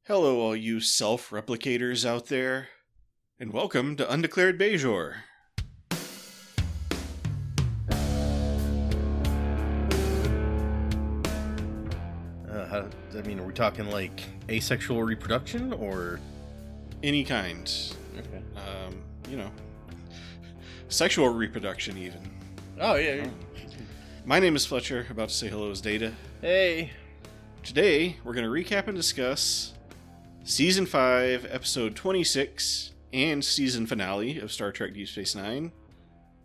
Hello, all you self-replicators out there, and welcome to Undeclared Bajor. Are we talking like asexual reproduction or Any kind. Okay. Sexual reproduction even. Oh yeah. My name is Fletcher, about to say hello is Data. Hey. Today, we're going to recap and discuss Season 5, Episode 26, and season finale of Star Trek DS9,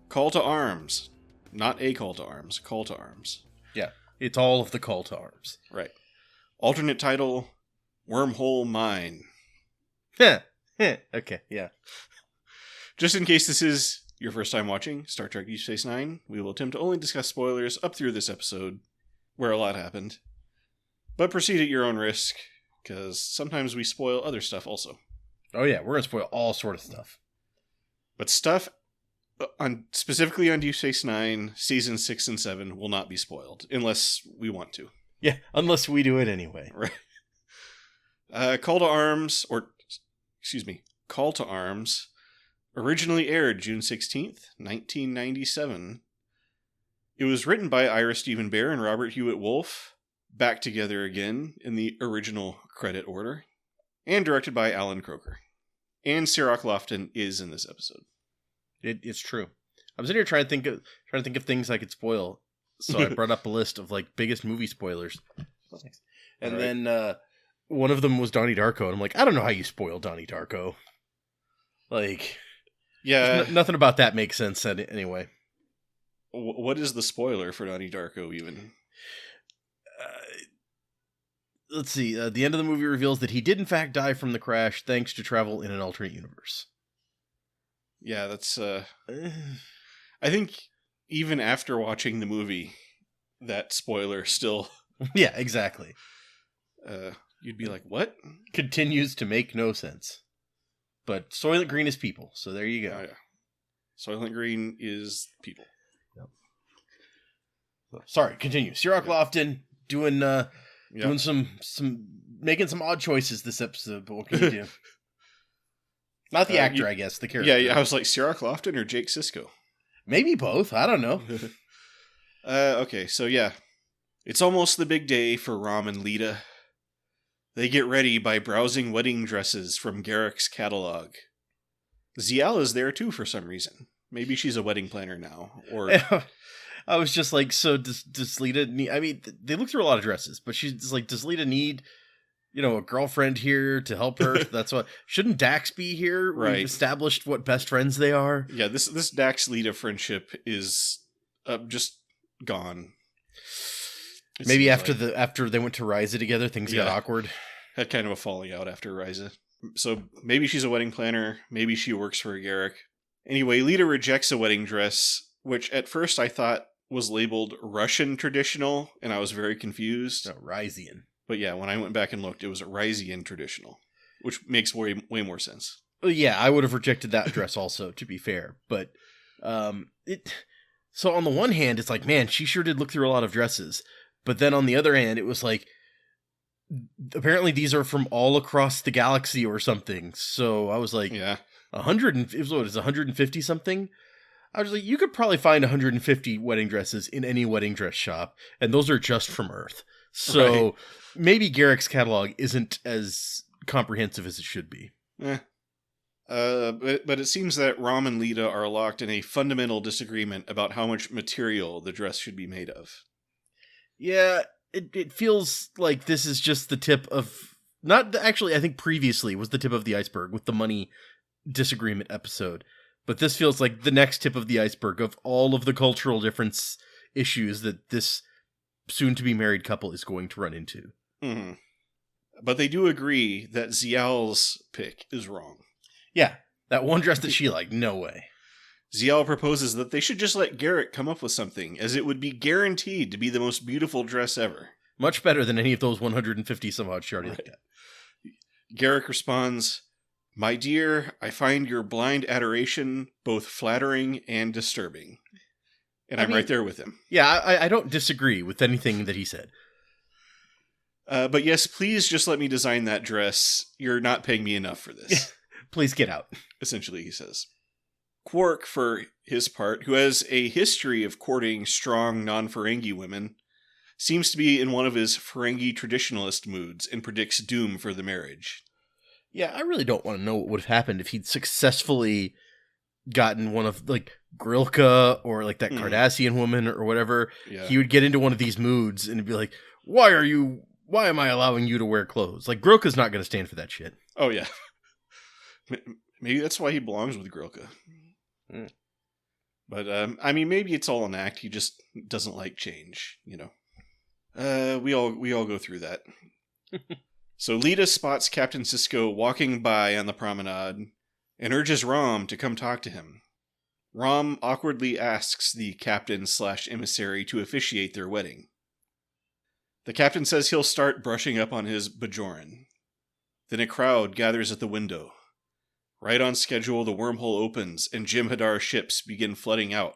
Call to Arms. Not a Call to Arms, Call to Arms. Yeah, it's all of the call to arms. Right. Alternate title, Wormhole Mine. Okay, yeah. Just in case this is your first time watching Star Trek DS9, we will attempt to only discuss spoilers up through this episode, where a lot happened. But proceed at your own risk, because sometimes we spoil other stuff also. Oh yeah, we're going to spoil all sort of stuff. But stuff, specifically on Deep Space Nine, Season 6 and 7 will not be spoiled, unless we want to. Yeah, unless we do it anyway. Right. Call to Arms, originally aired June 16th, 1997. It was written by Ira Stephen Bear and Robert Hewitt Wolfe, back together again in the original credit order, and directed by Alan Croker. And Cirroc Lofton is in this episode. It's true. I'm sitting here trying to think of things I could spoil, so I brought up a list of like biggest movie spoilers. And then one of them was Donnie Darko, and I'm like, I don't know how you spoil Donnie Darko. Like, yeah, nothing about that makes sense anyway. What is the spoiler for Donnie Darko even? Let's see. The end of the movie reveals that he did in fact die from the crash thanks to travel in an alternate universe. Yeah, that's... I think even after watching the movie, that spoiler still... Yeah, exactly. You'd be like, what? Continues to make no sense. But Soylent Green is people, so there you go. Oh, yeah. Soylent Green is people. Yep. Sorry, continue. Cirroc Lofton doing some making some odd choices this episode, but what can you do? Not the actor, I guess, the character. Yeah, I was like, Cirroc Lofton or Jake Sisko? Maybe both, I don't know. Okay, so yeah. It's almost the big day for Rom and Leeta. They get ready by browsing wedding dresses from Garrick's catalog. Zial is there too for some reason. Maybe she's a wedding planner now, or... I was just like, so does Leeta need... I mean, they look through a lot of dresses, but she's like, does Leeta need, a girlfriend here to help her? That's what... Shouldn't Dax be here? Right. We've established what best friends they are. Yeah, this Dax-Leeta friendship is just gone. Maybe after they went to Ryza together, things got awkward. Had kind of a falling out after Ryza. So maybe she's a wedding planner. Maybe she works for Garrick. Anyway, Leeta rejects a wedding dress, which at first I thought was labeled Russian traditional, and I was very confused. No, Ryzian. But yeah, when I went back and looked, it was a Ryzian traditional, which makes way more sense. Well, yeah, I would have rejected that dress also, to be fair. But so on the one hand, it's like, man, she sure did look through a lot of dresses. But then on the other hand, it was like, apparently these are from all across the galaxy or something. So I was like, yeah, 150 something? I was like, you could probably find 150 wedding dresses in any wedding dress shop, and those are just from Earth. So maybe Garrick's catalog isn't as comprehensive as it should be. But it seems that Rom and Leeta are locked in a fundamental disagreement about how much material the dress should be made of. Yeah, it feels like this is just the tip of... Not actually, I think previously was the tip of the iceberg with the money disagreement episode. But this feels like the next tip of the iceberg of all of the cultural difference issues that this soon-to-be married couple is going to run into. Mm-hmm. But they do agree that Zial's pick is wrong. Yeah, that one dress that she liked, no way. Zial proposes that they should just let Garrick come up with something, as it would be guaranteed to be the most beautiful dress ever. Much better than any of those 150 some odd she already looked at. Garrick responds, "My dear, I find your blind adoration both flattering and disturbing." And I'm right there with him. Yeah, I don't disagree with anything that he said. But yes, please just let me design that dress. You're not paying me enough for this. Please get out. Essentially, he says. Quark, for his part, who has a history of courting strong non-Ferengi women, seems to be in one of his Ferengi traditionalist moods and predicts doom for the marriage. Yeah, I really don't want to know what would have happened if he'd successfully gotten one of, like, Grilka or, like, that Cardassian woman or whatever. Yeah. He would get into one of these moods and be like, why am I allowing you to wear clothes? Like, Grilka's not going to stand for that shit. Oh, yeah. Maybe that's why he belongs with Grilka. Mm. But, I mean, maybe it's all an act. He just doesn't like change, you know. We all go through that. So Leeta spots Captain Sisko walking by on the promenade and urges Rom to come talk to him. Rom awkwardly asks the captain/emissary to officiate their wedding. The captain says he'll start brushing up on his Bajoran. Then a crowd gathers at the window. Right on schedule, the wormhole opens and Jem'Hadar's ships begin flooding out.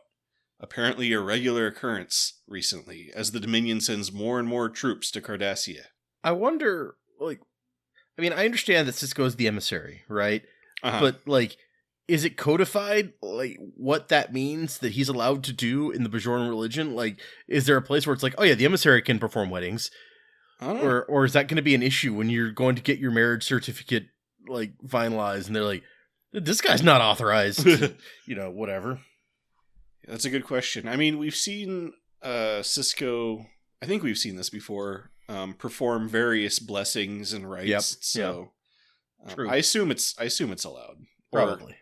Apparently a regular occurrence recently, as the Dominion sends more and more troops to Cardassia. I wonder, like, I mean, I understand that Sisko is the emissary, right? Uh-huh. But, like, is it codified, like, what that means that he's allowed to do in the Bajoran religion? Like, is there a place where it's like, oh yeah, the emissary can perform weddings? Or is that going to be an issue when you're going to get your marriage certificate, like, finalized, and they're like, this guy's not authorized, you know, whatever. That's a good question. I mean, we've seen Sisko, I think we've seen this before, perform various blessings and rites. Yep. So True. I assume it's allowed. Probably.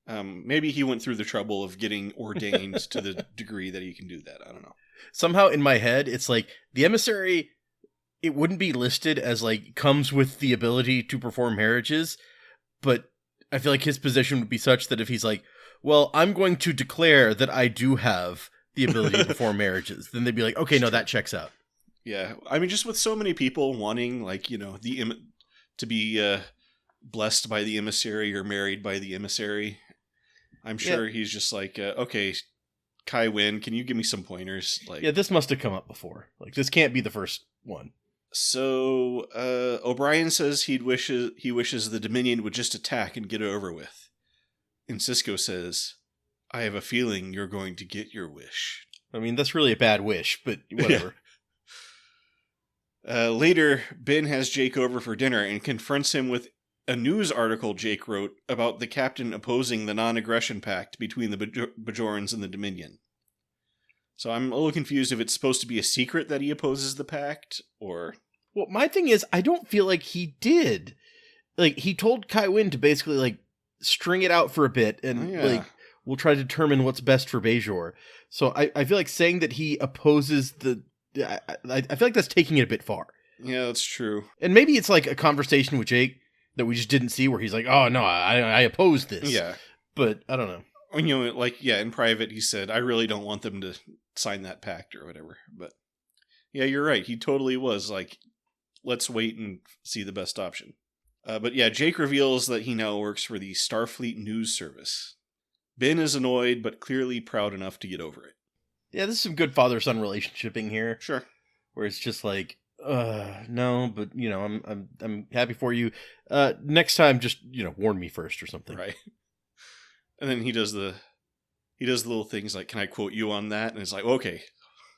Or, maybe he went through the trouble of getting ordained to the degree that he can do that. I don't know. Somehow in my head, it's like the emissary, it wouldn't be listed as like comes with the ability to perform marriages, but I feel like his position would be such that if he's like, well, I'm going to declare that I do have the ability to perform marriages, then they'd be like, okay, no, that checks out. Yeah. I mean, just with so many people wanting, like, you know, to be blessed by the emissary or married by the emissary, I'm sure he's just like, okay, Kai Wynn, can you give me some pointers? Like, yeah, this must have come up before. Like, this can't be the first one. So O'Brien says he wishes the Dominion would just attack and get it over with. And Sisko says, I have a feeling you're going to get your wish. I mean, that's really a bad wish, but whatever. Later, Ben has Jake over for dinner and confronts him with a news article Jake wrote about the captain opposing the non-aggression pact between the Bajorans and the Dominion. So I'm a little confused if it's supposed to be a secret that he opposes the pact, or... Well, my thing is, I don't feel like he did. Like, he told Kai Wynn to basically, like, string it out for a bit, and, like, we'll try to determine what's best for Bajor. So I feel like saying that he opposes the... I feel like that's taking it a bit far. Yeah, that's true. And maybe it's, like, a conversation with Jake that we just didn't see where he's like, oh, no, I oppose this. Yeah. But, I don't know. You know, like, yeah, in private, he said, I really don't want them to sign that pact or whatever. But, yeah, you're right. He totally was like, let's wait and see the best option. But, yeah, Jake reveals that he now works for the Starfleet News Service. Ben is annoyed, but clearly proud enough to get over it. Yeah, this is some good father-son relationshiping here. Sure. Where it's just like, no, but, you know, I'm happy for you. Next time, just, you know, warn me first or something. Right. And then he does the little things like, can I quote you on that? And it's like, okay,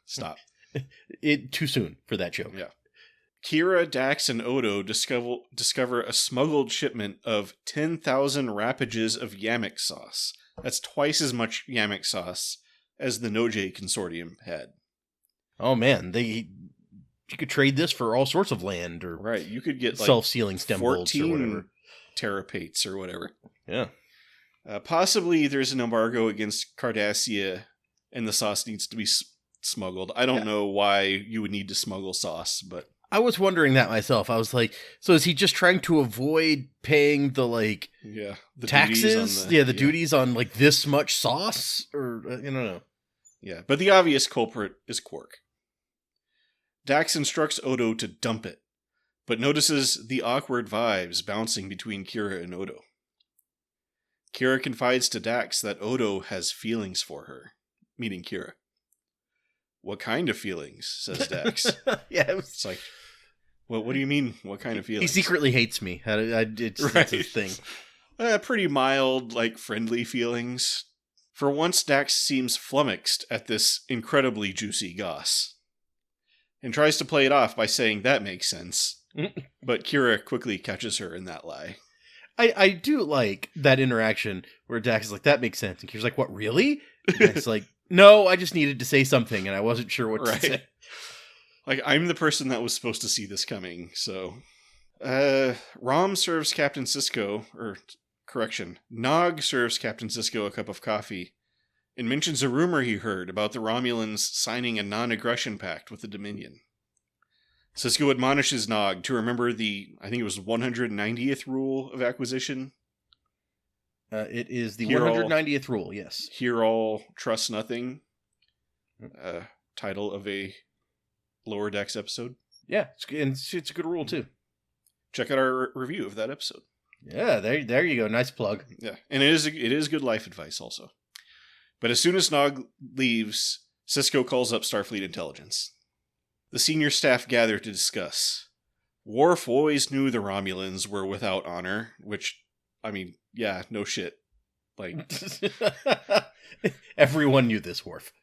stop. Too soon for that joke. Yeah. Kira, Dax, and Odo discover a smuggled shipment of 10,000 rapages of Yamek sauce. That's twice as much Yamek sauce as the Noje Consortium had. Oh man, you could trade this for all sorts of land, or right. You could get like self-sealing stem bolts or whatever. Terapates or whatever. Yeah. Possibly there's an embargo against Cardassia, and the sauce needs to be smuggled. I don't know why you would need to smuggle sauce, but I was wondering that myself. I was like, so is he just trying to avoid paying the the taxes? Duties on like this much sauce, or I don't know. Yeah, but the obvious culprit is Quark. Dax instructs Odo to dump it, but notices the awkward vibes bouncing between Kira and Odo. Kira confides to Dax that Odo has feelings for her, meaning Kira. What kind of feelings? Says Dax. Yeah, it's like, What do you mean? What kind of feelings? He secretly hates me. It's his thing. Pretty mild, like, friendly feelings. For once, Dax seems flummoxed at this incredibly juicy goss, and tries to play it off by saying that makes sense. But Kira quickly catches her in that lie. I do like that interaction where Dax is like, that makes sense. And Kira's like, what, really? And Dax is like, no, I just needed to say something and I wasn't sure what to say. Like, I'm the person that was supposed to see this coming, so... Rom serves Captain Sisko, Nog serves Captain Sisko a cup of coffee, and mentions a rumor he heard about the Romulans signing a non-aggression pact with the Dominion. Sisko admonishes Nog to remember I think it was 190th rule of acquisition. It is the 190th rule, yes. Hear all, trust nothing. Title of a Lower Decks episode. Yeah, it's a good rule, too. Check out our review of that episode. Yeah, there you go. Nice plug. Yeah, and it is good life advice also. But as soon as Nog leaves, Sisko calls up Starfleet Intelligence. The senior staff gather to discuss. Worf always knew the Romulans were without honor, which, I mean, yeah, no shit. Like, everyone knew this, Worf.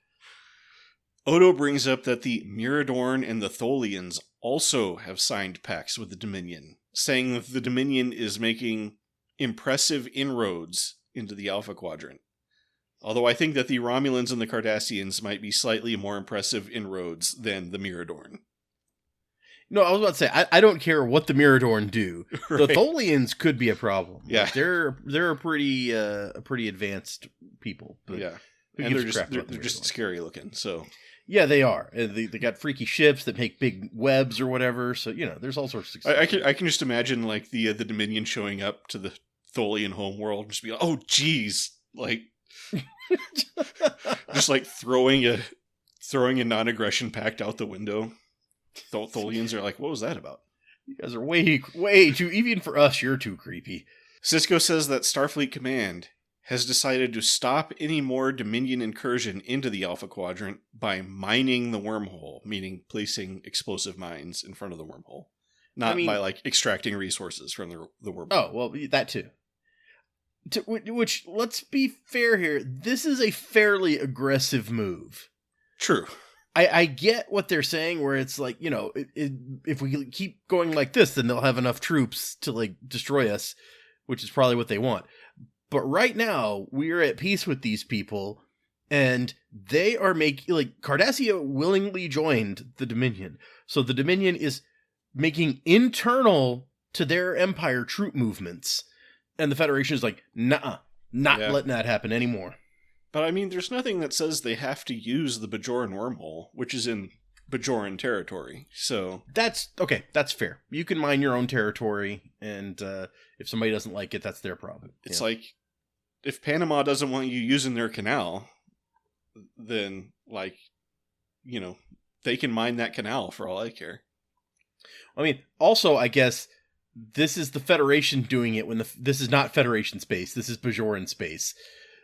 Odo brings up that the Miradorn and the Tholians also have signed pacts with the Dominion, saying that the Dominion is making impressive inroads into the Alpha Quadrant. Although I think that the Romulans and the Cardassians might be slightly more impressive inroads than the Miradorn. No, I was about to say, I don't care what the Miradorn do. Right. The Tholians could be a problem. Yeah. Like, they're a pretty advanced people. But yeah. And they're just scary looking, so... Yeah, they are. They got freaky ships that make big webs or whatever. So, there's all sorts of stuff. I can just imagine, like, the Dominion showing up to the Tholian homeworld and just be like, oh, geez. Like, just, like, throwing a non-aggression pact out the window. Tholians are like, what was that about? You guys are way too... Even for us, you're too creepy. Sisko says that Starfleet Command has decided to stop any more Dominion incursion into the Alpha Quadrant by mining the wormhole, meaning placing explosive mines in front of the wormhole. Not by, like, extracting resources from the wormhole. Oh, well, that too. Which, let's be fair here, this is a fairly aggressive move. True. I get what they're saying, where it's like, if we keep going like this, then they'll have enough troops to, like, destroy us, which is probably what they want. But right now, we're at peace with these people, and they are making, like, Cardassia willingly joined the Dominion. So the Dominion is making internal to their empire troop movements. And the Federation is like, nah, not letting that happen anymore. But I mean, there's nothing that says they have to use the Bajoran wormhole, which is in Bajoran territory. So that's fair. You can mine your own territory, and if somebody doesn't like it, that's their problem. It's like, if Panama doesn't want you using their canal, then, like, they can mine that canal for all I care. I mean, also, I guess this is the Federation doing it when this is not Federation space. This is Bajoran space.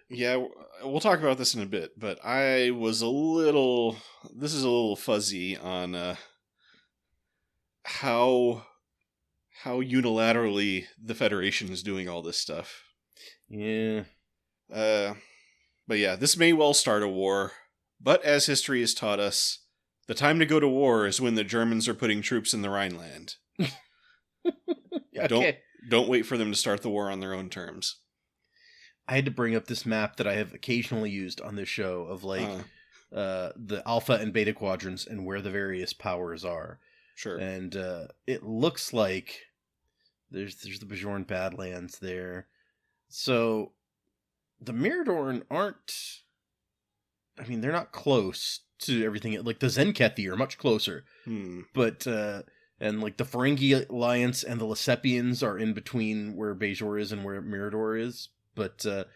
Yeah, we'll talk about this in a bit, but I was this is a little fuzzy on how unilaterally the Federation is doing all this stuff. Yeah. But yeah, this may well start a war, but as history has taught us, the time to go to war is when the Germans are putting troops in the Rhineland. Okay. Don't wait for them to start the war on their own terms. I had to bring up this map that I have occasionally used on this show of, like, the Alpha and Beta quadrants and where the various powers are. Sure. And it looks like there's the Bajoran Badlands there. So the Miradorn aren't... I mean, they're not close to everything. Like, the Zenkethi are much closer. But... and, like, the Ferengi Alliance and the Lesepians are in between where Bajor is and where Mirador is. But the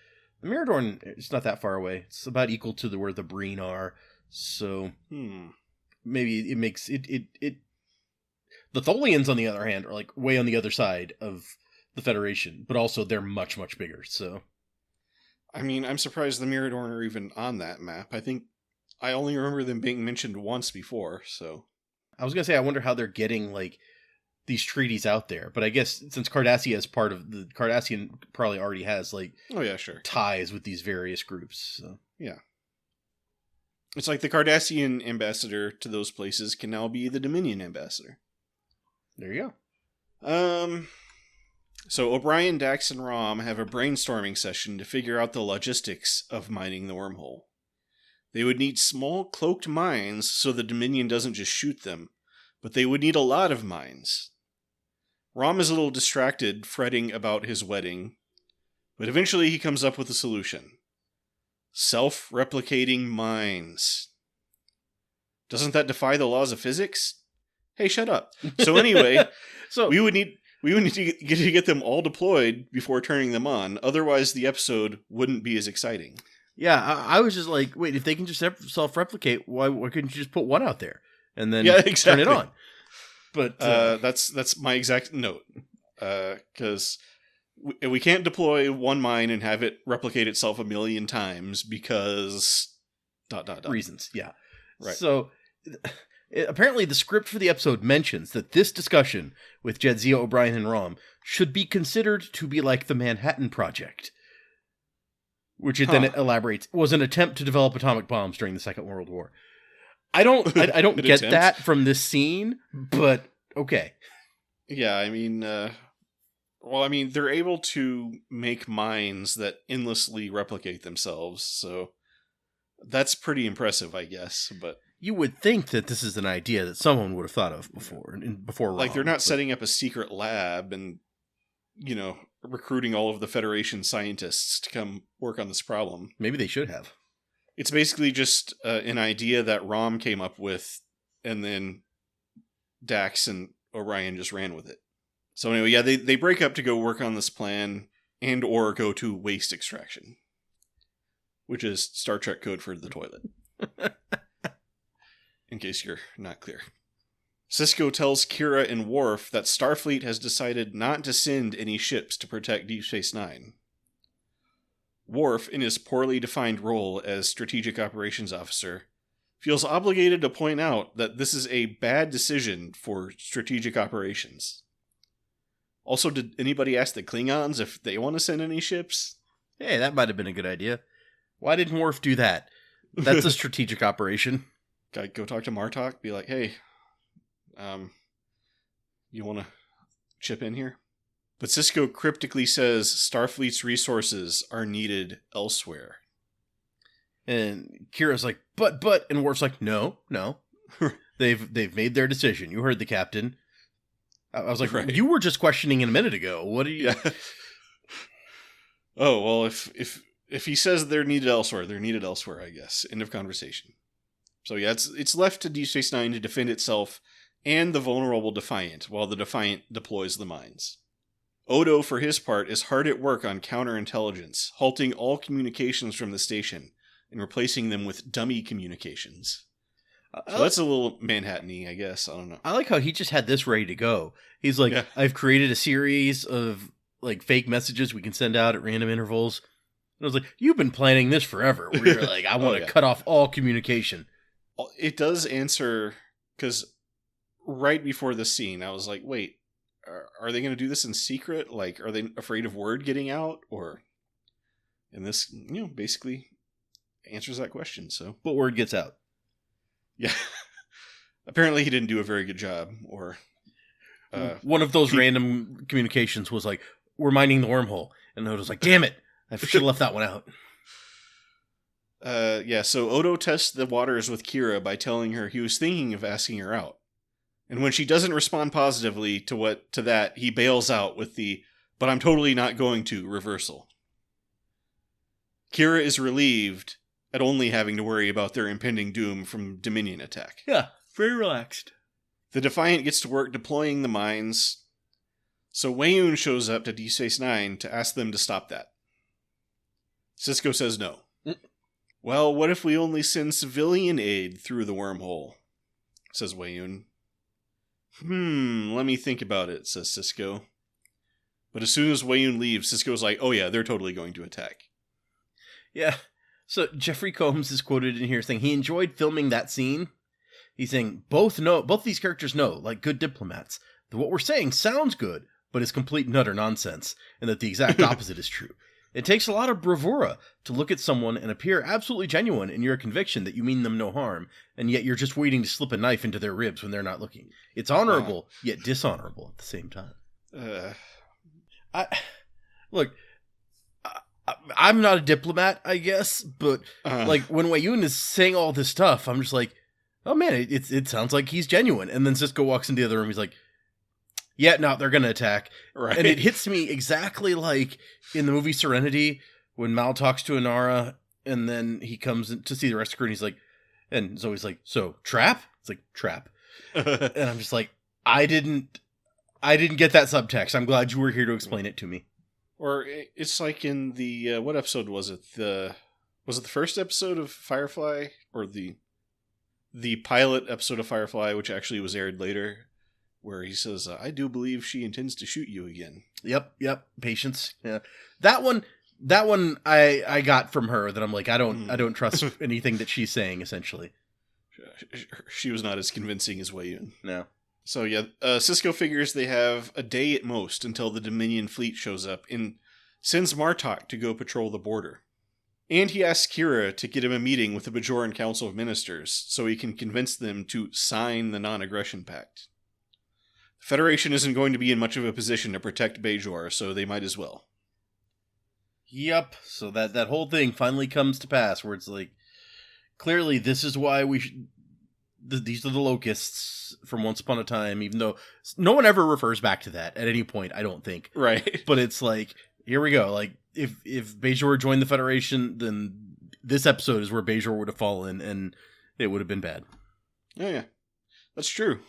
Miradorn, it's not that far away. It's about equal to where the Breen are. So maybe it makes it. The Tholians, on the other hand, are, like, way on the other side of the Federation, but also they're much, much bigger. So, I mean, I'm surprised the Miradorn are even on that map. I think I only remember them being mentioned once before. So, I was gonna say, I wonder how they're getting, like, these treaties out there. But I guess since Cardassia is part of the Cardassian, probably already has like sure, ties with these various groups. So. Yeah, it's like the Cardassian ambassador to those places can now be the Dominion ambassador. There you go. So O'Brien, Dax, and Rom have a brainstorming session to figure out the logistics of mining the wormhole. They would need small, cloaked mines so the Dominion doesn't just shoot them, but they would need a lot of mines. Rom is a little distracted, fretting about his wedding, but eventually he comes up with a solution. Self-replicating mines. Doesn't that defy the laws of physics? Hey, shut up. So anyway, we would need to get them all deployed before turning them on. Otherwise, the episode wouldn't be as exciting. Yeah, I was just like, wait, if they can just self-replicate, why couldn't you just put one out there and then turn it on? But that's my exact note. Because we can't deploy one mine and have it replicate itself a million times because ... reasons. Yeah, right. So apparently, the script for the episode mentions that this discussion with Jadzia, O'Brien, and Rom should be considered to be like the Manhattan Project, which it then elaborates was an attempt to develop atomic bombs during the Second World War. I don't get that from this scene, but okay. Yeah, I mean, they're able to make mines that endlessly replicate themselves, so that's pretty impressive, I guess. But you would think that this is an idea that someone would have thought of before like, they're not setting up a secret lab and, recruiting all of the Federation scientists to come work on this problem. Maybe they should have. It's basically just an idea that Rom came up with, and then Dax and Orion just ran with it. So anyway, yeah, they break up to go work on this plan and or go to waste extraction, which is Star Trek code for the toilet. In case you're not clear. Sisko tells Kira and Worf that Starfleet has decided not to send any ships to protect Deep Space Nine. Worf, in his poorly defined role as Strategic Operations Officer, feels obligated to point out that this is a bad decision for strategic operations. Also, did anybody ask the Klingons if they want to send any ships? Hey, that might have been a good idea. Why didn't Worf do that? That's a strategic operation. Go talk to Martok, be like, hey, you want to chip in here? But Sisko cryptically says Starfleet's resources are needed elsewhere. And Kira's like, but, and Worf's like, no. They've made their decision. You heard the captain. I was like, right. You were just questioning it a minute ago. What are you? Yeah. Oh, well, if he says they're needed elsewhere, they're needed elsewhere, I guess. End of conversation. So yeah, it's left to Deep Space Nine to defend itself and the vulnerable Defiant, while the Defiant deploys the mines. Odo, for his part, is hard at work on counterintelligence, halting all communications from the station and replacing them with dummy communications. So that's a little Manhattan-y, I guess. I don't know. I like how he just had this ready to go. He's like, yeah. I've created a series of like fake messages we can send out at random intervals. And I was like, you've been planning this forever. Where you're like, I want to cut off all communication. It does answer, because right before the scene, I was like, wait, are they going to do this in secret? Like, are they afraid of word getting out? Or, and this, basically answers that question. So, but word gets out. Yeah. Apparently he didn't do a very good job, or one of those random communications was like, we're mining the wormhole. And Odo's like, damn it. I should have left that one out. Yeah, so Odo tests the waters with Kira by telling her he was thinking of asking her out. And when she doesn't respond positively to that, he bails out with the, but I'm totally not going to, reversal. Kira is relieved at only having to worry about their impending doom from Dominion attack. Yeah, very relaxed. The Defiant gets to work deploying the mines, so Weyoun shows up to Deep Space Nine to ask them to stop that. Sisko says no. Well, what if we only send civilian aid through the wormhole? Says Weyoun. Let me think about it, says Sisko. But as soon as Weyoun leaves, Sisko's like, oh yeah, they're totally going to attack. Yeah. So Jeffrey Combs is quoted in here saying he enjoyed filming that scene. He's saying both these characters know, like good diplomats, that what we're saying sounds good, but is complete and utter nonsense, and that the exact opposite is true. It takes a lot of bravura to look at someone and appear absolutely genuine in your conviction that you mean them no harm, and yet you're just waiting to slip a knife into their ribs when they're not looking. It's honorable, yet dishonorable at the same time. I'm not a diplomat, I guess, but like when Wayun is saying all this stuff, I'm just like, oh man, it sounds like he's genuine. And then Sisko walks into the other room, he's like, yeah, no, they're going to attack. Right. And it hits me exactly like in the movie Serenity when Mal talks to Inara and then he comes in to see the rest of the crew and he's like, and Zoe's like, so trap? It's like, trap. And I'm just like, I didn't get that subtext. I'm glad you were here to explain it to me. Or it's like in the, what episode was it? Was it the first episode of Firefly? Or the pilot episode of Firefly, which actually was aired later? Where he says, I do believe she intends to shoot you again. Yep. Patience. Yeah. That one I got from her that I'm like, I don't trust anything that she's saying, essentially. She was not as convincing as Wayun. No. So yeah, Sisko figures they have a day at most until the Dominion fleet shows up and sends Martok to go patrol the border. And he asks Kira to get him a meeting with the Bajoran Council of Ministers so he can convince them to sign the non-aggression pact. The Federation isn't going to be in much of a position to protect Bajor, so they might as well. Yep. So that whole thing finally comes to pass, where it's like, clearly this is why these are the locusts from Once Upon a Time, even though no one ever refers back to that at any point, I don't think. Right. But it's like, here we go. Like, if Bajor joined the Federation, then this episode is where Bajor would have fallen, and it would have been bad. Oh, yeah. That's true.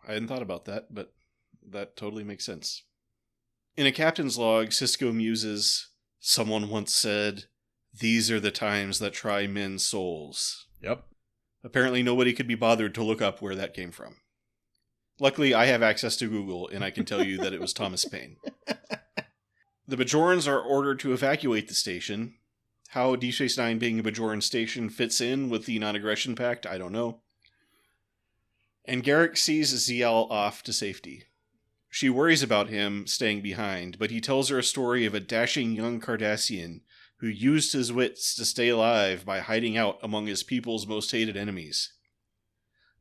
I hadn't thought about that, but that totally makes sense. In a captain's log, Sisko muses, someone once said, these are the times that try men's souls. Yep. Apparently nobody could be bothered to look up where that came from. Luckily, I have access to Google, and I can tell you that it was Thomas Paine. The Bajorans are ordered to evacuate the station. How Deep Space Nine being a Bajoran station fits in with the non-aggression pact, I don't know. And Garrick sees Zial off to safety. She worries about him staying behind, but he tells her a story of a dashing young Cardassian who used his wits to stay alive by hiding out among his people's most hated enemies.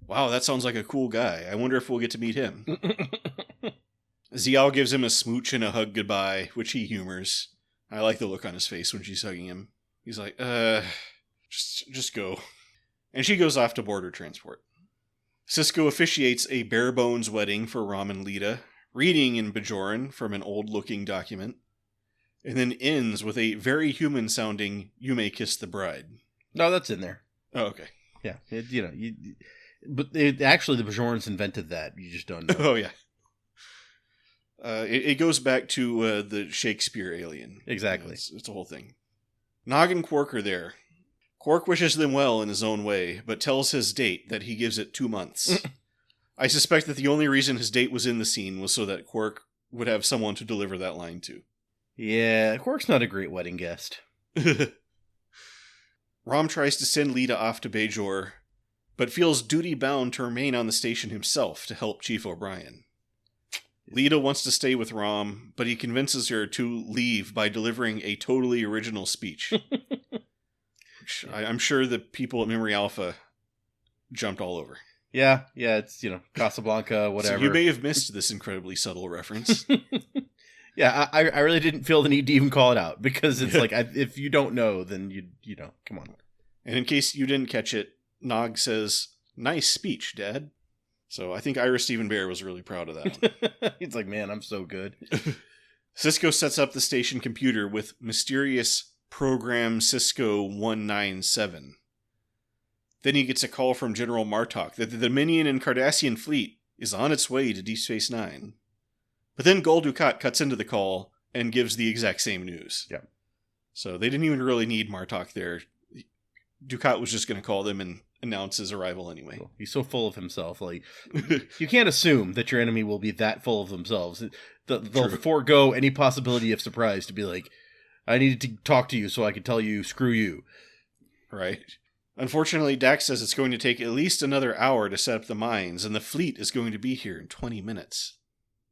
Wow, that sounds like a cool guy. I wonder if we'll get to meet him. Zial gives him a smooch and a hug goodbye, which he humors. I like the look on his face when she's hugging him. He's like, just go. And she goes off to border transport. Sisko officiates a bare-bones wedding for Rom and Leeta, reading in Bajoran from an old-looking document, and then ends with a very human-sounding, you may kiss the bride. No, that's in there. Oh, okay. Yeah, actually, the Bajorans invented that. You just don't know. Oh, yeah. It goes back to the Shakespeare alien. Exactly. It's a whole thing. Nog and Quark are there. Quark wishes them well in his own way, but tells his date that he gives it 2 months. I suspect that the only reason his date was in the scene was so that Quark would have someone to deliver that line to. Yeah, Quark's not a great wedding guest. Rom tries to send Leeta off to Bajor, but feels duty-bound to remain on the station himself to help Chief O'Brien. Leeta wants to stay with Rom, but he convinces her to leave by delivering a totally original speech. Which I'm sure the people at Memory Alpha jumped all over. Yeah, it's, Casablanca, whatever. So you may have missed this incredibly subtle reference. Yeah, I really didn't feel the need to even call it out, because it's like, if you don't know, then you know, come on. And in case you didn't catch it, Nog says, nice speech, Dad. So I think Ira Stephen Bear was really proud of that one. He's like, man, I'm so good. Sisko sets up the station computer with mysterious program Cisco 197. Then he gets a call from General Martok that the Dominion and Cardassian fleet is on its way to Deep Space Nine. But then Gul Dukat cuts into the call and gives the exact same news. Yeah. So they didn't even really need Martok there. Dukat was just going to call them and announce his arrival anyway. He's so full of himself. Like, you can't assume that your enemy will be that full of themselves. They'll forego any possibility of surprise to be like, I needed to talk to you so I could tell you, screw you. Right. Unfortunately, Dax says it's going to take at least another hour to set up the mines, and the fleet is going to be here in 20 minutes.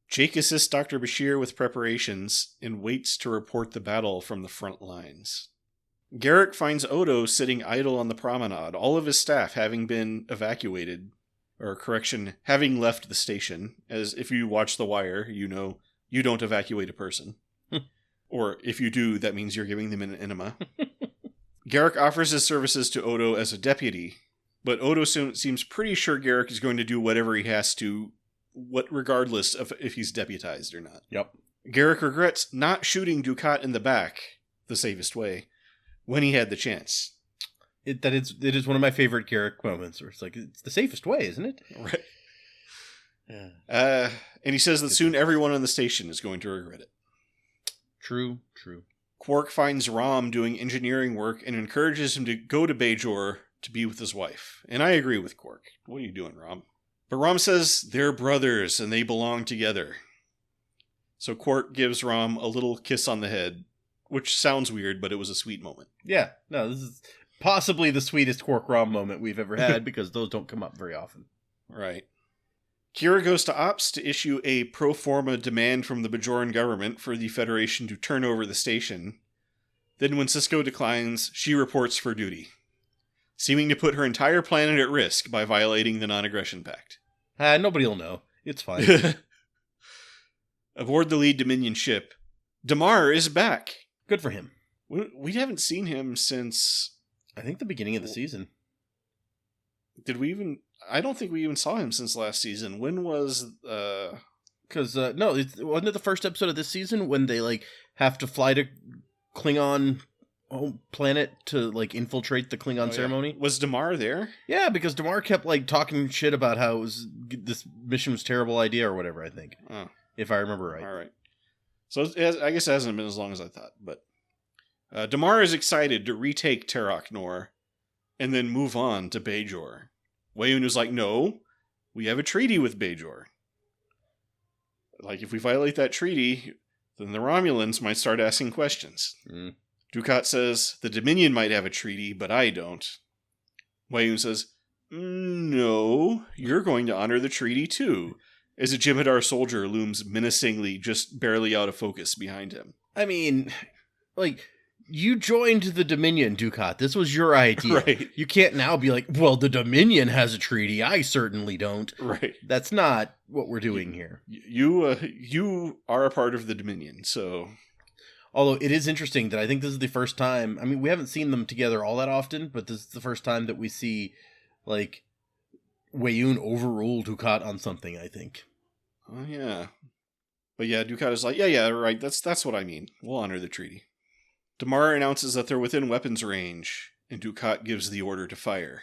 Jake assists Dr. Bashir with preparations and waits to report the battle from the front lines. Garak finds Odo sitting idle on the promenade, all of his staff having been evacuated, or correction, having left the station, as if you watch The Wire, you know you don't evacuate a person. Or if you do, that means you're giving them an enema. Garak offers his services to Odo as a deputy, but Odo seems pretty sure Garak is going to do whatever he has to, regardless of if he's deputized or not. Yep. Garak regrets not shooting Dukat in the back, the safest way, when he had the chance. It is one of my favorite Garak moments, where it's like, it's the safest way, isn't it? Right. Yeah. And he says that soon everyone on the station is going to regret it. True. Quark finds Rom doing engineering work and encourages him to go to Bajor to be with his wife. And I agree with Quark. What are you doing, Rom? But Rom says they're brothers and they belong together. So Quark gives Rom a little kiss on the head, which sounds weird, but it was a sweet moment. Yeah, no, this is possibly the sweetest Quark-Rom moment we've ever had, because those don't come up very often. Right. Kira goes to Ops to issue a pro forma demand from the Bajoran government for the Federation to turn over the station. Then when Sisko declines, she reports for duty, seeming to put her entire planet at risk by violating the non-aggression pact. Nobody will know. It's fine. Aboard the lead Dominion ship, Damar is back. Good for him. We haven't seen him since... I think the beginning of the season. Did we even... I don't think we even saw him since last season. When was... Because, no, wasn't it the first episode of this season when they, have to fly to Klingon home planet to, infiltrate the Klingon ceremony? Yeah. Was Damar there? Yeah, because Damar kept, talking shit about how this mission was a terrible idea or whatever, I think. Oh. If I remember right. All right. So I guess it hasn't been as long as I thought, but... Damar is excited to retake Terok Nor and then move on to Bajor. Weyoun is like, no, we have a treaty with Bajor. If we violate that treaty, then the Romulans might start asking questions. Mm. Dukat says, the Dominion might have a treaty, but I don't. Weyoun says, no, you're going to honor the treaty too, as a Jem'Hadar soldier looms menacingly just barely out of focus behind him. I mean, you joined the Dominion, Dukat. This was your idea. Right. You can't now be like, well, the Dominion has a treaty. I certainly don't. Right. That's not what we're doing here. You are a part of the Dominion, so... Although it is interesting that I think this is the first time... I mean, we haven't seen them together all that often, but this is the first time that we see, Weyoun overrule Dukat on something, I think. Oh, yeah. But yeah, Dukat is like, yeah, right, that's what I mean. We'll honor the treaty. Damar announces that they're within weapons range, and Dukat gives the order to fire.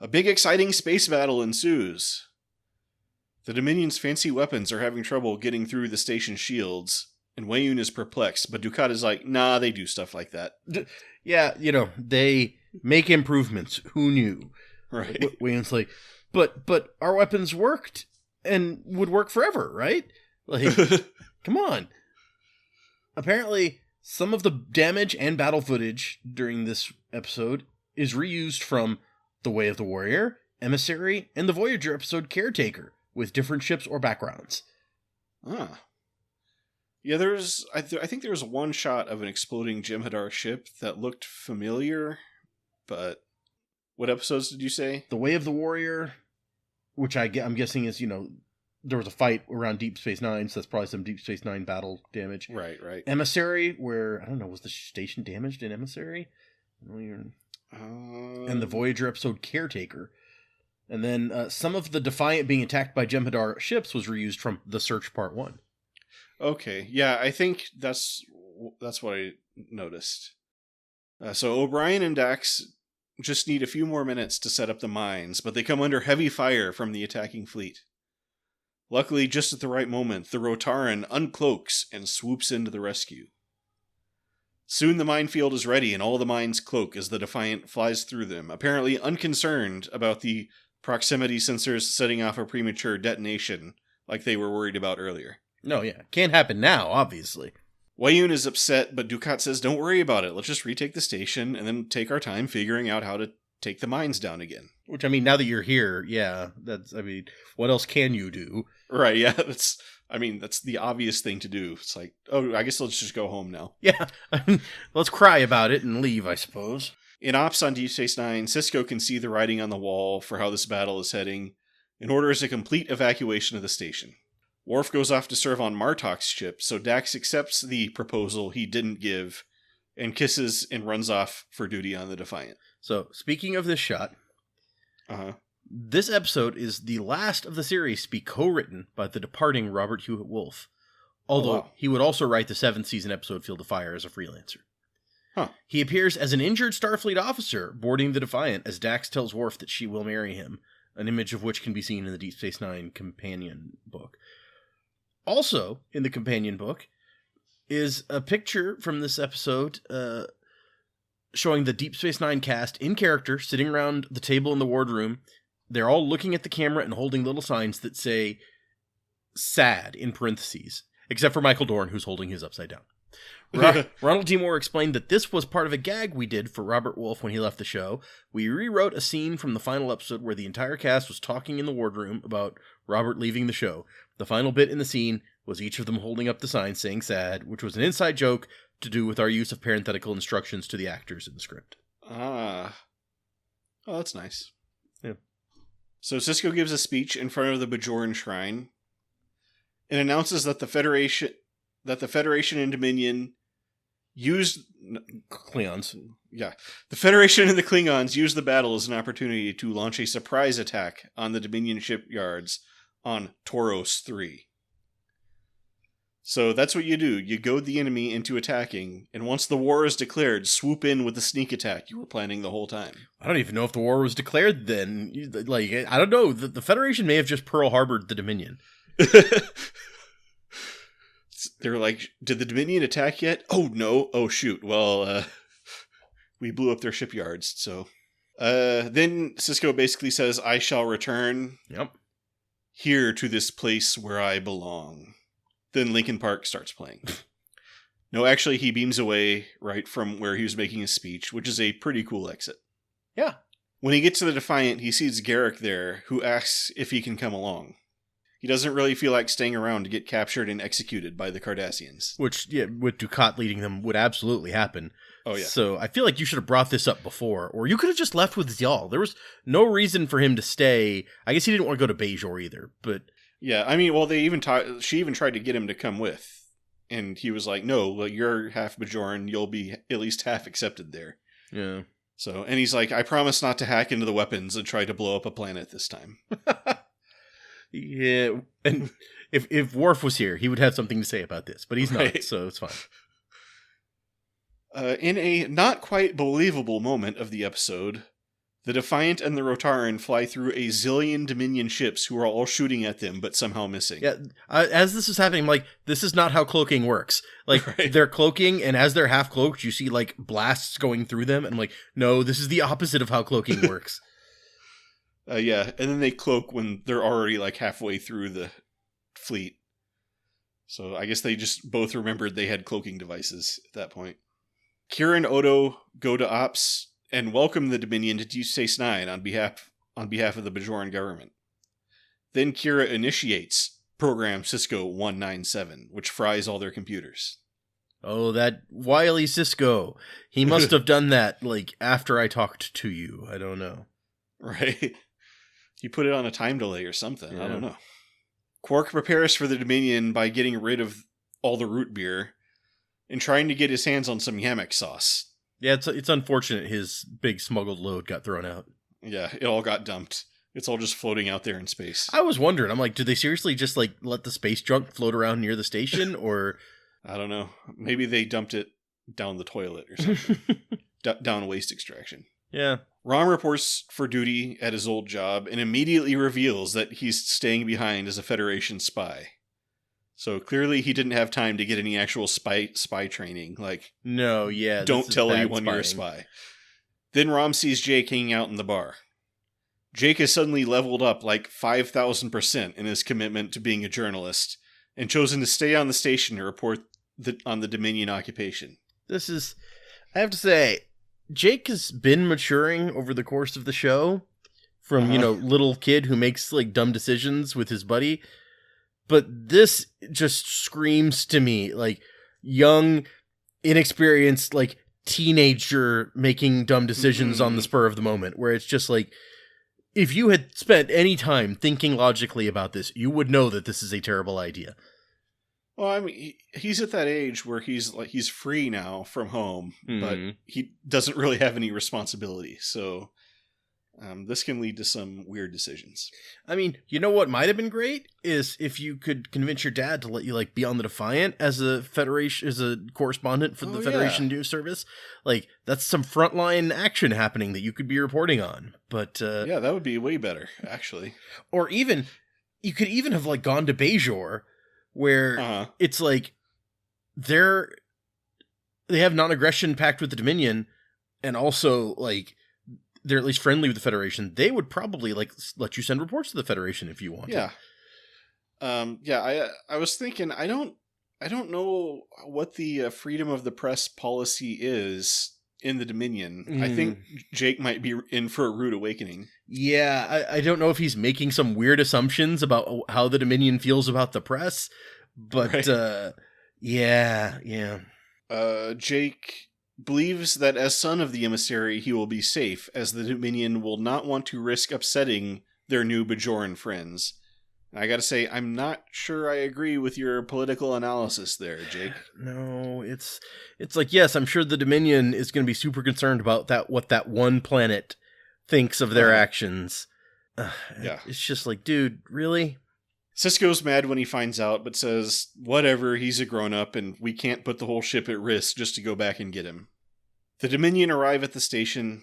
A big exciting space battle ensues. The Dominion's fancy weapons are having trouble getting through the station's shields, and Weyoun is perplexed, but Dukat is like, nah, they do stuff like that. Yeah, they make improvements. Who knew? Right. Weyoun's like, but our weapons worked, and would work forever, right? Come on. Apparently... Some of the damage and battle footage during this episode is reused from The Way of the Warrior, Emissary, and the Voyager episode Caretaker, with different ships or backgrounds. Ah. Yeah, I think there was one shot of an exploding Jem'Hadar ship that looked familiar, but what episodes did you say? The Way of the Warrior, which I'm guessing is, there was a fight around Deep Space Nine, so that's probably some Deep Space Nine battle damage. Right. Emissary, where, I don't know, was the station damaged in Emissary? And the Voyager episode Caretaker. And then some of the Defiant being attacked by Jem'Hadar ships was reused from The Search Part 1. Okay, yeah, I think that's what I noticed. So O'Brien and Dax just need a few more minutes to set up the mines, but they come under heavy fire from the attacking fleet. Luckily, just at the right moment, the Rotaran uncloaks and swoops into the rescue. Soon the minefield is ready and all the mines cloak as the Defiant flies through them, apparently unconcerned about the proximity sensors setting off a premature detonation like they were worried about earlier. No, yeah. Can't happen now, obviously. Weyoun is upset, but Dukat says, don't worry about it. Let's just retake the station and then take our time figuring out how to take the mines down again. Which, now that you're here, yeah, what else can you do? Right, yeah, that's the obvious thing to do. It's like, oh, I guess let's just go home now. Yeah, let's cry about it and leave, I suppose. In Ops on Deep Space Nine, Sisko can see the writing on the wall for how this battle is heading and orders a complete evacuation of the station. Worf goes off to serve on Martok's ship, so Dax accepts the proposal he didn't give and kisses and runs off for duty on the Defiant. So, speaking of this shot, this episode is the last of the series to be co-written by the departing Robert Hewitt Wolf, although he would also write the 7th season episode Field of Fire as a freelancer. He appears as an injured Starfleet officer boarding the Defiant as Dax tells Worf that she will marry him, an image of which can be seen in the Deep Space Nine companion book. Also, in the companion book, is a picture from this episode showing the Deep Space Nine cast in character sitting around the table in the wardroom. They're all looking at the camera and holding little signs that say "sad" in parentheses, except for Michael Dorn, who's holding his upside down. Ronald D. Moore explained that this was part of a gag we did for Robert Wolf when he left the show. We rewrote a scene from the final episode where the entire cast was talking in the wardroom about Robert leaving the show. The final bit in the scene was each of them holding up the sign saying "sad," which was an inside joke to do with our use of parenthetical instructions to the actors in the script. Oh, that's nice. Yeah. So Sisko gives a speech in front of the Bajoran shrine and announces that the Federation and Dominion used Klingons. Yeah. The Federation and the Klingons used the battle as an opportunity to launch a surprise attack on the Dominion shipyards on Toros 3. So that's what you do. You goad the enemy into attacking, and once the war is declared, swoop in with the sneak attack you were planning the whole time. I don't even know if the war was declared then. Like, I don't know. The Federation may have just Pearl Harbored the Dominion. They're like, did the Dominion attack yet? Oh, no. Oh, shoot. Well, we blew up their shipyards, so... then Sisko basically says, I shall return. Yep. Here to this place where I belong. Then Linkin Park starts playing. No, actually, he beams away right from where he was making his speech, which is a pretty cool exit. Yeah. When he gets to the Defiant, he sees Garrick there, who asks if he can come along. He doesn't really feel like staying around to get captured and executed by the Cardassians. Which, yeah, with Dukat leading them would absolutely happen. Oh, yeah. So I feel like you should have brought this up before, or you could have just left with Ziyal. There was no reason for him to stay. I guess he didn't want to go to Bajor either, but... Yeah, I mean, well, she even tried to get him to come with. And he was like, no, well, you're half Bajoran, you'll be at least half accepted there. Yeah. So, and he's like, I promise not to hack into the weapons and try to blow up a planet this time. Yeah, and if Worf was here, he would have something to say about this, but he's not, so it's fine. In a not quite believable moment of the episode, the Defiant and the Rotaran fly through a zillion Dominion ships who are all shooting at them, but somehow missing. Yeah, as this is happening, I'm like, this is not how cloaking works. Like, they're cloaking, and as they're half cloaked, you see, like, blasts going through them, and I'm like, no, this is the opposite of how cloaking works. Yeah, and then they cloak when they're already, like, halfway through the fleet. So I guess they just both remembered they had cloaking devices at that point. Kira and Odo go to Ops and welcome the Dominion to Deep Space Nine on behalf of the Bajoran government. Then Kira initiates Program Cisco 197, which fries all their computers. Oh, that wily Sisko. He must have done that, like, after I talked to you. I don't know. Right. You put it on a time delay or something. Yeah. I don't know. Quark prepares for the Dominion by getting rid of all the root beer and trying to get his hands on some Yamek sauce. Yeah, it's unfortunate his big smuggled load got thrown out. Yeah, it all got dumped. It's all just floating out there in space. I was wondering, I'm like, did they seriously just, like, let the space junk float around near the station, or... I don't know. Maybe they dumped it down the toilet or something. Down waste extraction. Yeah. Rom reports for duty at his old job and immediately reveals that he's staying behind as a Federation spy. So clearly he didn't have time to get any actual spy training. Like, no, yeah. Don't tell anyone you're a spy. Then Rom sees Jake hanging out in the bar. Jake has suddenly leveled up like 5,000% in his commitment to being a journalist and chosen to stay on the station to report on the Dominion occupation. This is, I have to say, Jake has been maturing over the course of the show from, little kid who makes, like, dumb decisions with his buddy But this just screams to me like young, inexperienced, like teenager making dumb decisions on the spur of the moment, where it's just like, if you had spent any time thinking logically about this, you would know that this is a terrible idea. Well, I mean, he's at that age where he's free now from home, but he doesn't really have any responsibility. So this can lead to some weird decisions. I mean, you know what might have been great is if you could convince your dad to let you like be on the Defiant as a correspondent for the Federation News Service. Like, that's some frontline action happening that you could be reporting on. But yeah, that would be way better, actually. Or even you could even have like gone to Bajor, where it's like they have non-aggression pact with the Dominion, and also like they're at least friendly with the Federation. They would probably like let you send reports to the Federation if you wanted. Yeah. I was thinking, I don't know what the freedom of the press policy is in the Dominion. I think Jake might be in for a rude awakening. Yeah, I don't know if he's making some weird assumptions about how the Dominion feels about the press, but right. Yeah. Jake believes that as son of the emissary, he will be safe, as the Dominion will not want to risk upsetting their new Bajoran friends. I gotta say, I'm not sure I agree with your political analysis there, Jake. No, it's like, yes, I'm sure the Dominion is going to be super concerned about what that one planet thinks of their actions. Yeah. It's just like, dude, really? Sisko's mad when he finds out, but says, whatever, he's a grown-up, and we can't put the whole ship at risk just to go back and get him. The Dominion arrive at the station.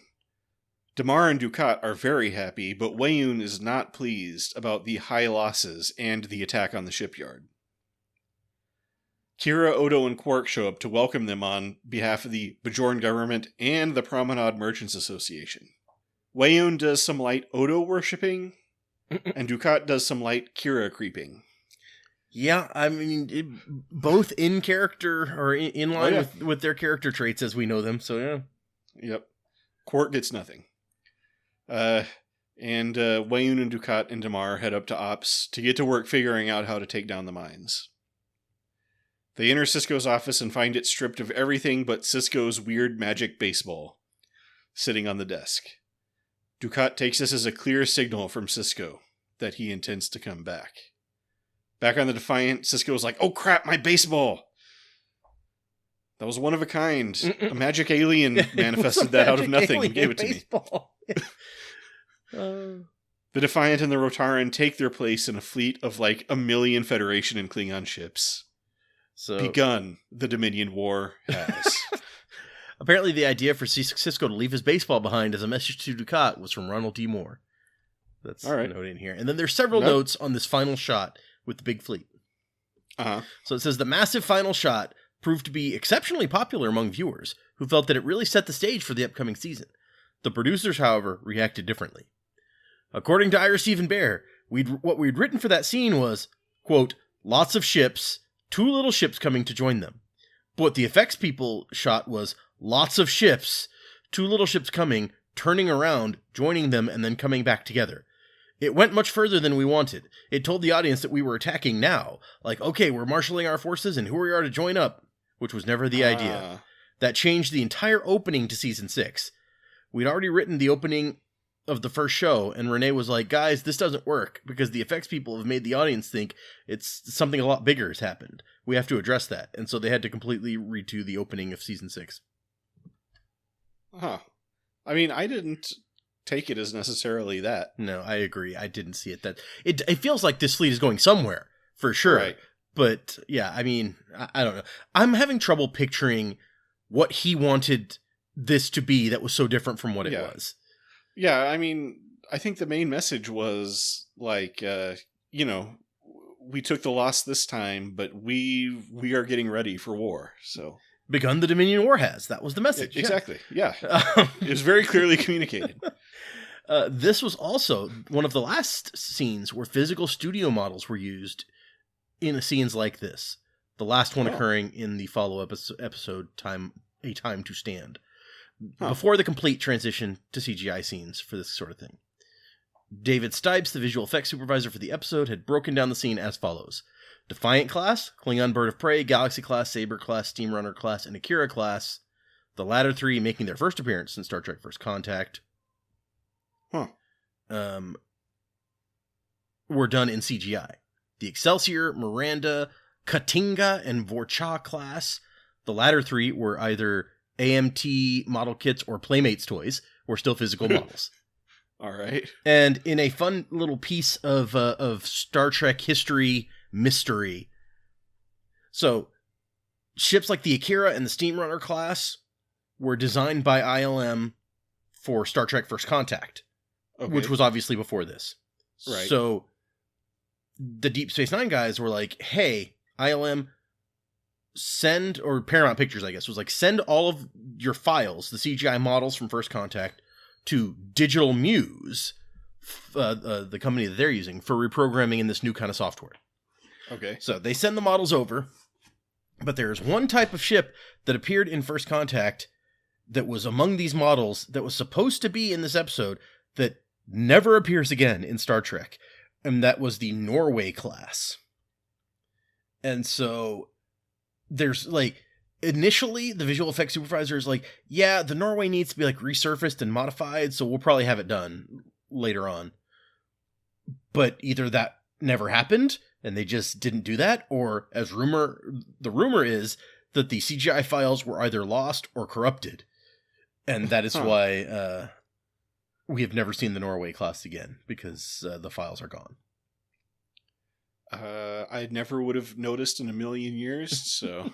Damar and Dukat are very happy, but Weyoun is not pleased about the high losses and the attack on the shipyard. Kira, Odo, and Quark show up to welcome them on behalf of the Bajoran government and the Promenade Merchants Association. Weyoun does some light Odo worshipping, and Dukat does some light Kira creeping. Yeah, I mean, both in character or in line with their character traits as we know them, so yeah. Yep. Quark gets nothing. And Weyoun and Dukat and Damar head up to Ops to get to work figuring out how to take down the mines. They enter Sisko's office and find it stripped of everything but Sisko's weird magic baseball sitting on the desk. Dukat takes this as a clear signal from Sisko that he intends to come back. Back on the Defiant, Sisko's like, oh crap, my baseball! That was one of a kind. A magic alien manifested that out of nothing and gave it to me. The Defiant and the Rotaran take their place in a fleet of like 1 million Federation and Klingon ships. So begun the Dominion War has. Apparently the idea for Sisko to leave his baseball behind as a message to Dukat was from Ronald D. Moore. That's all right. A note in here. And then there's several notes on this final shot with the big fleet. So it says the massive final shot proved to be exceptionally popular among viewers, who felt that it really set the stage for the upcoming season. The producers, however, reacted differently. According to Ira Stephen Bear, what we'd written for that scene was, quote, lots of ships, 2 little ships coming to join them. But what the effects people shot was lots of ships, 2 little ships coming, turning around, joining them, and then coming back together. It went much further than we wanted. It told the audience that we were attacking now. Like, okay, we're marshaling our forces and who we are to join up, which was never the idea. That changed the entire opening to season 6. We'd already written the opening of the first show, and Renee was like, guys, this doesn't work because the effects people have made the audience think it's something a lot bigger has happened. We have to address that. And so they had to completely redo the opening of season 6. I mean, I didn't take it as necessarily that. No, I agree. I didn't see it that. It feels like this fleet is going somewhere, for sure. Right. But, yeah, I mean, I don't know. I'm having trouble picturing what he wanted this to be that was so different from what it was. Yeah, I mean, I think the main message was, like, we took the loss this time, but we are getting ready for war, so... Begun the Dominion War has. That was the message. Exactly, yeah. It was very clearly communicated. This was also one of the last scenes where physical studio models were used in scenes like this. The last one occurring in the follow-up episode, A Time to Stand. Before the complete transition to CGI scenes for this sort of thing. David Stipes, the visual effects supervisor for the episode, had broken down the scene as follows. Defiant class, Klingon Bird of Prey, Galaxy class, Saber class, Steamrunner class, and Akira class. The latter three making their first appearance in Star Trek First Contact. Huh. Were done in CGI. The Excelsior, Miranda, Katinga, and Vorcha class. The latter three were either AMT model kits or Playmates toys, were still physical models. All right. And in a fun little piece of Star Trek history mystery, so ships like the Akira and the Steamrunner class were designed by ILM for Star Trek First Contact, which was obviously before this. Right. So the Deep Space Nine guys were like, hey, ILM, send, or Paramount Pictures, I guess, was like, send all of your files, the CGI models from First Contact, to Digital Muse, the company that they're using, for reprogramming in this new kind of software. Okay. So they send the models over, but there's one type of ship that appeared in First Contact that was among these models that was supposed to be in this episode that never appears again in Star Trek, and that was the Norway class. And so there's like, initially the visual effects supervisor is like, yeah, the Norway needs to be like resurfaced and modified, so we'll probably have it done later on. But either that never happened and they just didn't do that, or the rumor is that the CGI files were either lost or corrupted. And that is why we have never seen the Norway class again, because the files are gone. I never would have noticed in a million years, so...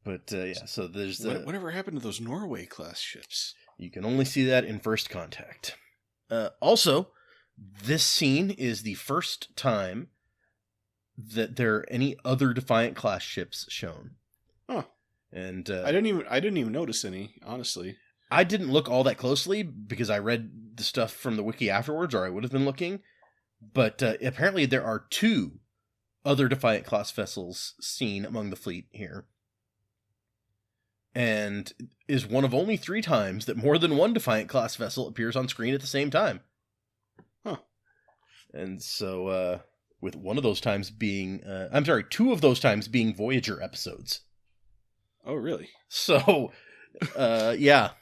But, yeah, so there's... Whatever happened to those Norway-class ships? You can only see that in First Contact. Also, this scene is the first time that there are any other Defiant-class ships shown. Huh. And I didn't even notice any, honestly. I didn't look all that closely because I read the stuff from the wiki afterwards, or I would have been looking. But apparently there are 2 other Defiant-class vessels seen among the fleet here. And is one of only 3 times that more than one Defiant-class vessel appears on screen at the same time. Huh. And so, with one of those times being... 2 of those times being Voyager episodes. Oh, really? So, yeah,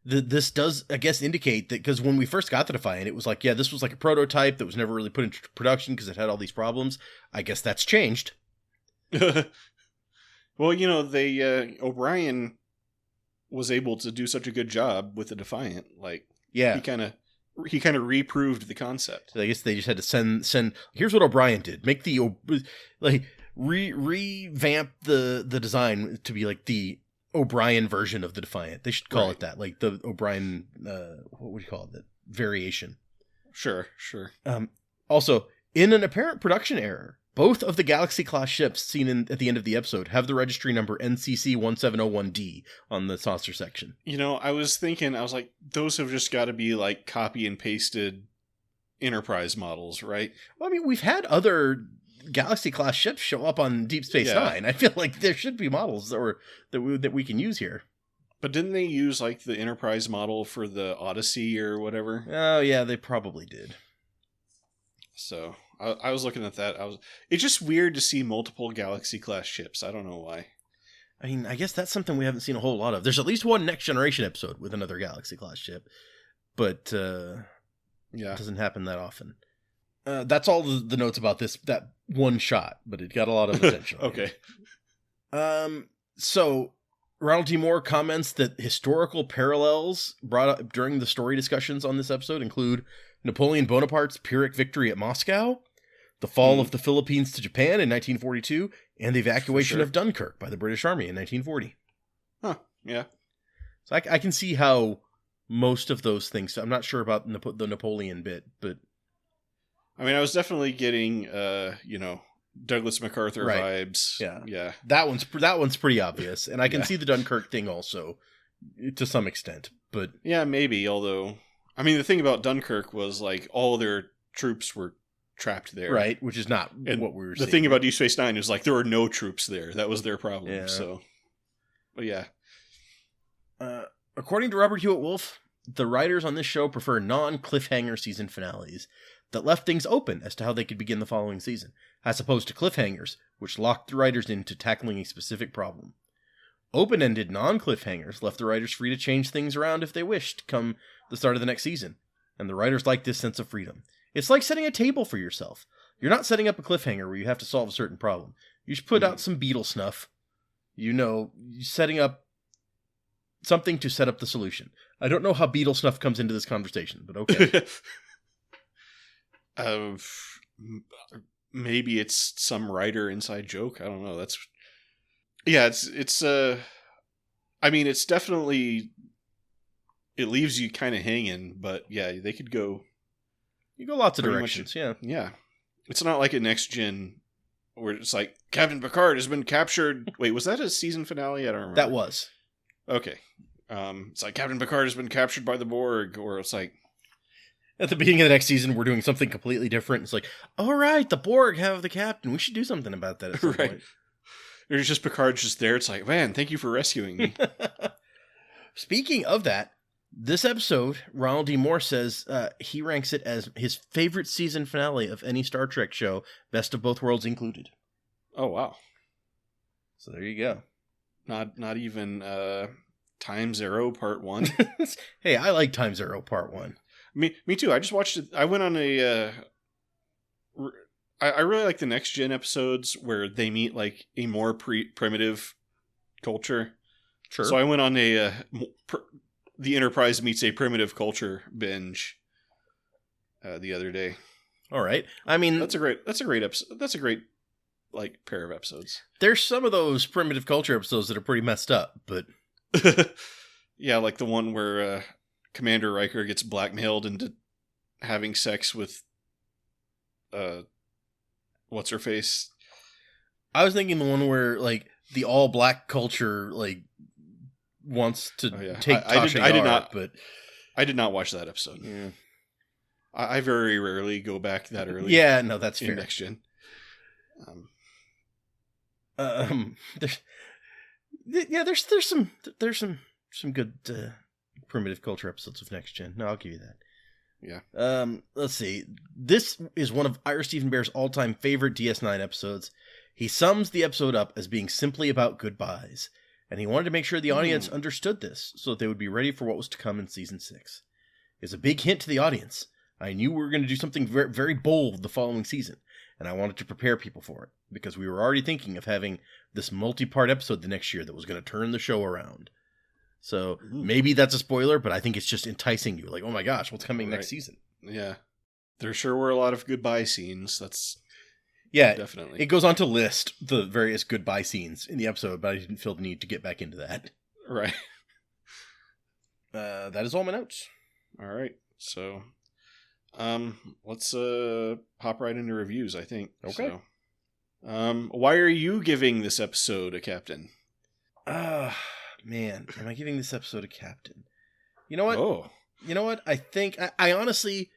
this does, I guess, indicate that, because when we first got the Defiant, it was like, yeah, this was like a prototype that was never really put into production because it had all these problems. I guess that's changed. Well, you know, O'Brien was able to do such a good job with the Defiant. Like, yeah, he kind of reproved the concept. I guess they just had to send. Here's what O'Brien did: make the revamp the design to be like the O'Brien version of the Defiant. They should call it that, like the O'Brien. What would you call it? Variation. Sure. Also, in an apparent production error, both of the Galaxy-class ships seen at the end of the episode have the registry number NCC-1701D on the saucer section. You know, I was like, those have just got to be like copy and pasted Enterprise models, right? Well, I mean, we've had other Galaxy-class ships show up on Deep Space Nine. I feel like there should be models that we can use here. But didn't they use like the Enterprise model for the Odyssey or whatever? Oh, yeah, they probably did. So... I was looking at that. It's just weird to see multiple Galaxy-class ships. I don't know why. I mean, I guess that's something we haven't seen a whole lot of. There's at least one Next Generation episode with another Galaxy-class ship, but it doesn't happen that often. That's all the notes about that one shot, but it got a lot of attention. Okay. So Ronald T. Moore comments that historical parallels brought up during the story discussions on this episode include Napoleon Bonaparte's Pyrrhic victory at Moscow, the fall of the Philippines to Japan in 1942, and the evacuation of Dunkirk by the British Army in 1940. Huh, yeah. So I can see how most of those things... I'm not sure about the Napoleon bit, but... I mean, I was definitely getting, Douglas MacArthur vibes. Yeah. That one's pretty obvious, and I can see the Dunkirk thing also, to some extent, but... Yeah, maybe, although... I mean, the thing about Dunkirk was, like, all their troops were trapped there. Right, which is not what we were seeing. The thing about Deep Space Nine is, like, there were no troops there. That was their problem, But yeah. According to Robert Hewitt Wolf, the writers on this show prefer non-cliffhanger season finales. that left things open as to how they could begin the following season, as opposed to cliffhangers, which locked the writers into tackling a specific problem. Open-ended non-cliffhangers left the writers free to change things around if they wished come the start of the next season, and the writers liked this sense of freedom. It's like setting a table for yourself. You're not setting up a cliffhanger where you have to solve a certain problem. You should put out some Beetle snuff. You're setting up something to set up the solution. I don't know how Beetle snuff comes into this conversation, but okay. Maybe it's some writer inside joke. I don't know. It's definitely, it leaves you kind of hanging, but yeah, they could go. You go lots of directions, yeah. Yeah. It's not like a Next Gen where it's like, Captain Picard has been captured. Wait, was that a season finale? I don't remember. That was. Okay. It's like, Captain Picard has been captured by the Borg, or it's like, at the beginning of the next season, we're doing something completely different. It's like, all right, the Borg have the captain. We should do something about that at some point. There's just Picard's just there. It's like, man, thank you for rescuing me. Speaking of that, this episode, Ronald D. Moore says he ranks it as his favorite season finale of any Star Trek show, Best of Both Worlds included. Oh, wow. So there you go. Not even Time Zero Part 1? Hey, I like Time Zero Part 1. Me too. I just watched it. I went on a... I really like the Next Gen episodes where they meet like a more primitive culture. Sure. So I went on a... the Enterprise meets a primitive culture binge the other day. All right. I mean, that's a great episode. That's a great like pair of episodes. There's some of those primitive culture episodes that are pretty messed up, but yeah, like the one where Commander Riker gets blackmailed into having sex with what's her face? I was thinking the one where like the all black culture like wants to take Tasha Yar, but I did not watch that episode. Yeah. I very rarely go back that early. Yeah, no, that's fair. Next Gen. There's some good primitive culture episodes of Next Gen. No, I'll give you that. Yeah. Let's see. This is one of Ira Stephen Bear's all-time favorite DS9 episodes. He sums the episode up as being simply about goodbyes, and he wanted to make sure the audience understood this so that they would be ready for what was to come in Season 6. It's a big hint to the audience. I knew we were going to do something very, very bold the following season, and I wanted to prepare people for it, because we were already thinking of having this multi-part episode the next year that was going to turn the show around. So maybe that's a spoiler, but I think it's just enticing you. Like, oh my gosh, what's coming next season? Yeah. There sure were a lot of goodbye scenes. That's... Yeah, definitely. It goes on to list the various goodbye scenes in the episode, but I didn't feel the need to get back into that. Right. That is all my notes. All right. So, let's hop right into reviews, I think. Okay. So, why are you giving this episode a captain? Man, am I giving this episode a captain? You know what? Oh. You know what? I think, I honestly,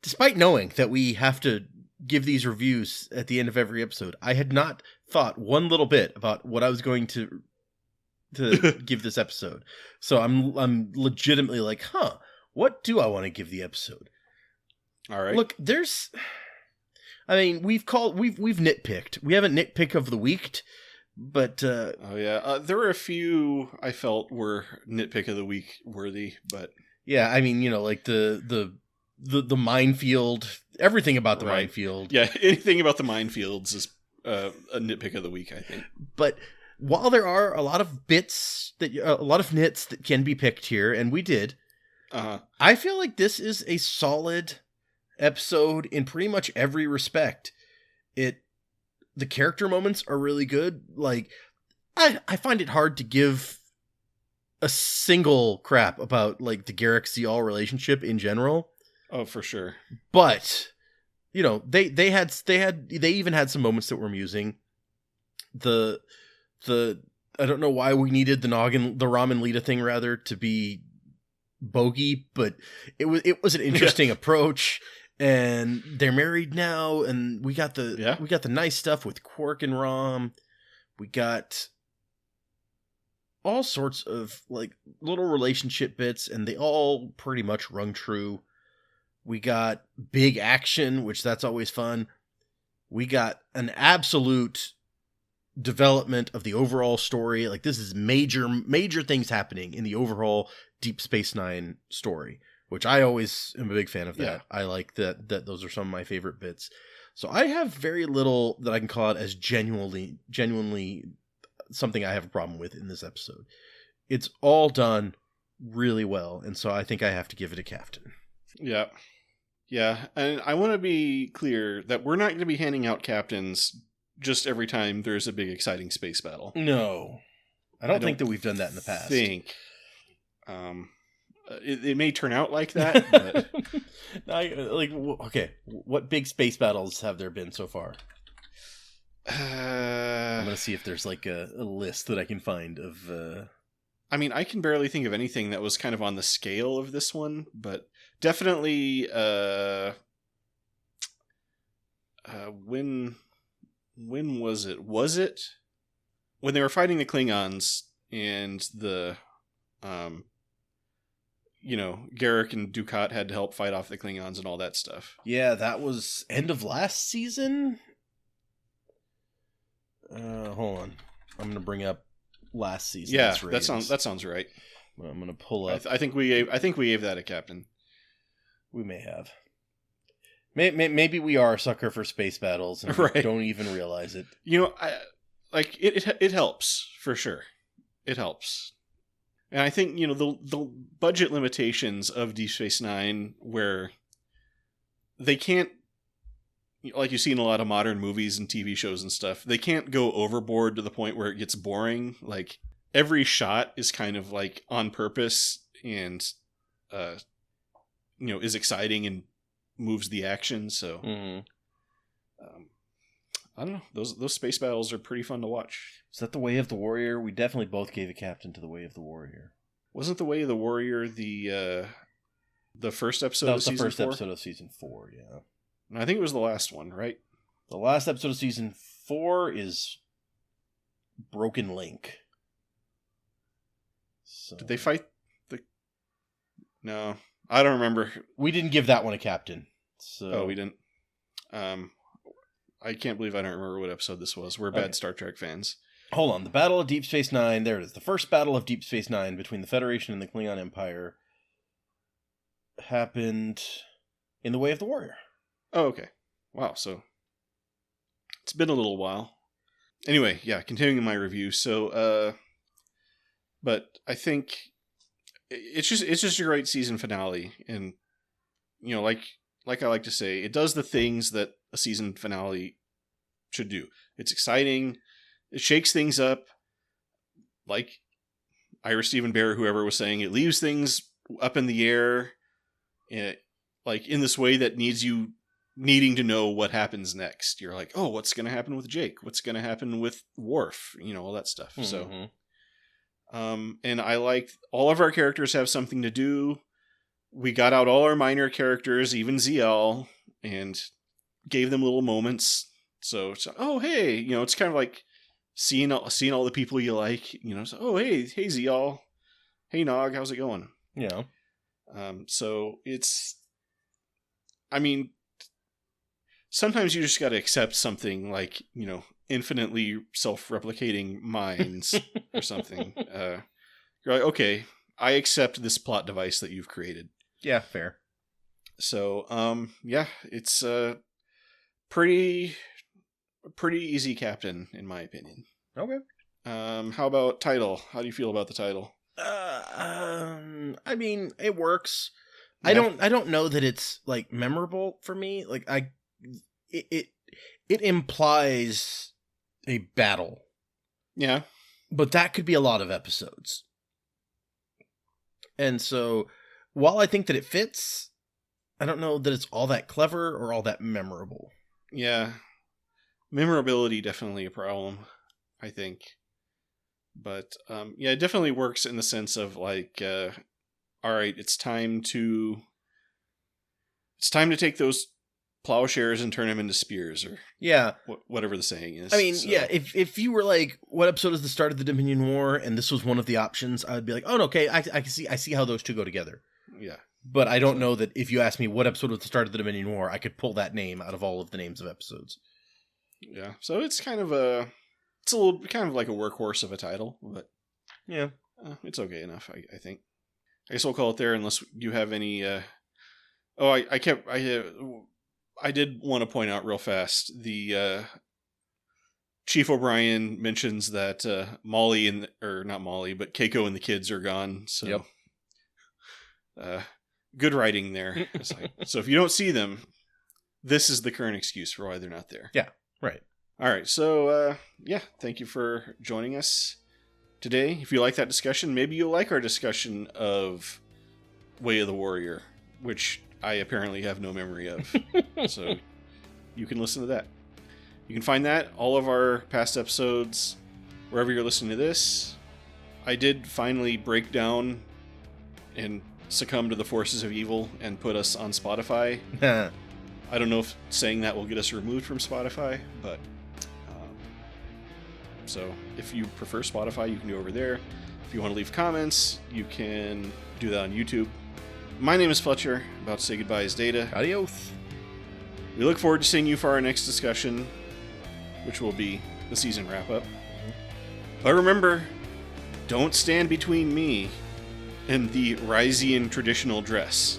despite knowing that we have to give these reviews at the end of every episode, I had not thought one little bit about what I was going to give this episode. So I'm legitimately like, what do I want to give the episode? All right. Look, we've nitpicked. We haven't nitpick of the week, but there were a few I felt were nitpick of the week worthy, but yeah, I mean, like the minefield, everything about the minefield. Yeah, anything about the minefields is a nitpick of the week, I think. But while there are a lot of nits that can be picked here, and we did, I feel like this is a solid episode in pretty much every respect. The character moments are really good. Like, I find it hard to give a single crap about like the Garrick Cial relationship in general. Oh, for sure. But they even had some moments that were amusing. The I don't know why we needed the Rom and Leeta thing rather to be bogey, but it was an interesting approach. And they're married now, and we got the nice stuff with Quark and Rom. We got all sorts of like little relationship bits, and they all pretty much rung true. We got big action, which that's always fun. We got an absolute development of the overall story. Like, this is major things happening in the overall Deep Space Nine story, which I always am a big fan of that. Yeah. I like that those are some of my favorite bits. So I have very little that I can call it as genuinely something I have a problem with in this episode. It's all done really well, and so I think I have to give it a captain. Yeah. Yeah, and I want to be clear that we're not going to be handing out captains just every time there's a big exciting space battle. No. I don't think that we've done that in the past. It may turn out like that, but... Okay, what big space battles have there been so far? I'm going to see if there's like a list that I can find of... I mean, I can barely think of anything that was kind of on the scale of this one, but definitely when was it? Was it when they were fighting the Klingons and the Garrick and Dukat had to help fight off the Klingons and all that stuff. Yeah, that was end of last season. Hold on. I'm going to bring up last season. Yeah, that sounds right. I'm going to pull up. I think we gave that a captain. We may have. Maybe we are a sucker for space battles and right. don't even realize it. It helps for sure. It helps. And I think, the budget limitations of Deep Space Nine, where they can't, like you see in a lot of modern movies and TV shows and stuff, they can't go overboard to the point where it gets boring. Like, every shot is kind of like on purpose and, is exciting and moves the action. So, I don't know. Those space battles are pretty fun to watch. Is that The Way of the Warrior? We definitely both gave a captain to The Way of the Warrior. Wasn't The Way of the Warrior the first episode of season 4? That was the first episode of season 4, yeah. And I think it was the last one, right? The last episode of season 4 is Broken Link. So... Did they fight the... No, I don't remember. We didn't give that one a captain. So... Oh, we didn't. I can't believe I don't remember what episode this was. We're bad Star Trek fans. Hold on. The Battle of Deep Space Nine. There it is. The first Battle of Deep Space Nine between the Federation and the Klingon Empire happened in The Way of the Warrior. Oh, okay. Wow. So it's been a little while. Anyway, yeah, continuing my review. So, but I think it's just a great season finale. And, like I like to say, it does the things that a season finale should do. It's exciting. It shakes things up. Like Ira Stephen Bear, whoever was saying, it leaves things up in the air, like in this way that needs you needing to know what happens next. You're like, oh, what's going to happen with Jake? What's going to happen with Worf? All that stuff. Mm-hmm. So, and I like all of our characters have something to do. We got out all our minor characters, even ZL, and gave them little moments. So oh, hey, it's kind of like seeing all the people you like, so, oh, hey ZL, hey Nog, how's it going? Yeah. So it's, I mean, sometimes you just got to accept something like, infinitely self-replicating minds or something. You're like, okay, I accept this plot device that you've created. Yeah, fair. So, yeah, it's a pretty easy captain, in my opinion. Okay. How about title? How do you feel about the title? I mean, it works. Yeah. I don't know that it's like memorable for me. Like it implies a battle. Yeah. But that could be a lot of episodes. And so, while I think that it fits, I don't know that it's all that clever or all that memorable. Yeah. Memorability definitely a problem, I think. But, yeah, it definitely works in the sense of like, all right, it's time to take those plowshares and turn them into spears, or whatever the saying is. I mean, so. Yeah, if you were like, what episode is the start of the Dominion War, and this was one of the options, I would be like, oh, okay, I see how those two go together. Yeah. But I don't know that if you ask me what episode was the start of the Dominion War, I could pull that name out of all of the names of episodes. Yeah, so it's kind of a little kind of like a workhorse of a title, but yeah, it's okay enough, I think. I guess we'll call it there unless you have any. I did want to point out real fast the Chief O'Brien mentions that Molly or not Molly, but Keiko and the kids are gone. So, good writing there. So if you don't see them, this is the current excuse for why they're not there. Yeah, right. All right. So, thank you for joining us today. If you like that discussion, maybe you'll like our discussion of Way of the Warrior, which I apparently have no memory of. So you can listen to that. You can find that, all of our past episodes, wherever you're listening to this. I did finally break down and succumb to the forces of evil and put us on Spotify. I don't know if saying that will get us removed from Spotify, but so if you prefer Spotify, you can go over there. If you want to leave comments, you can do that on YouTube. My name is Fletcher. About to say goodbye is Data. Adios. We look forward to seeing you for our next discussion, which will be the season wrap-up. But remember, don't stand between me and the Ryzian traditional dress.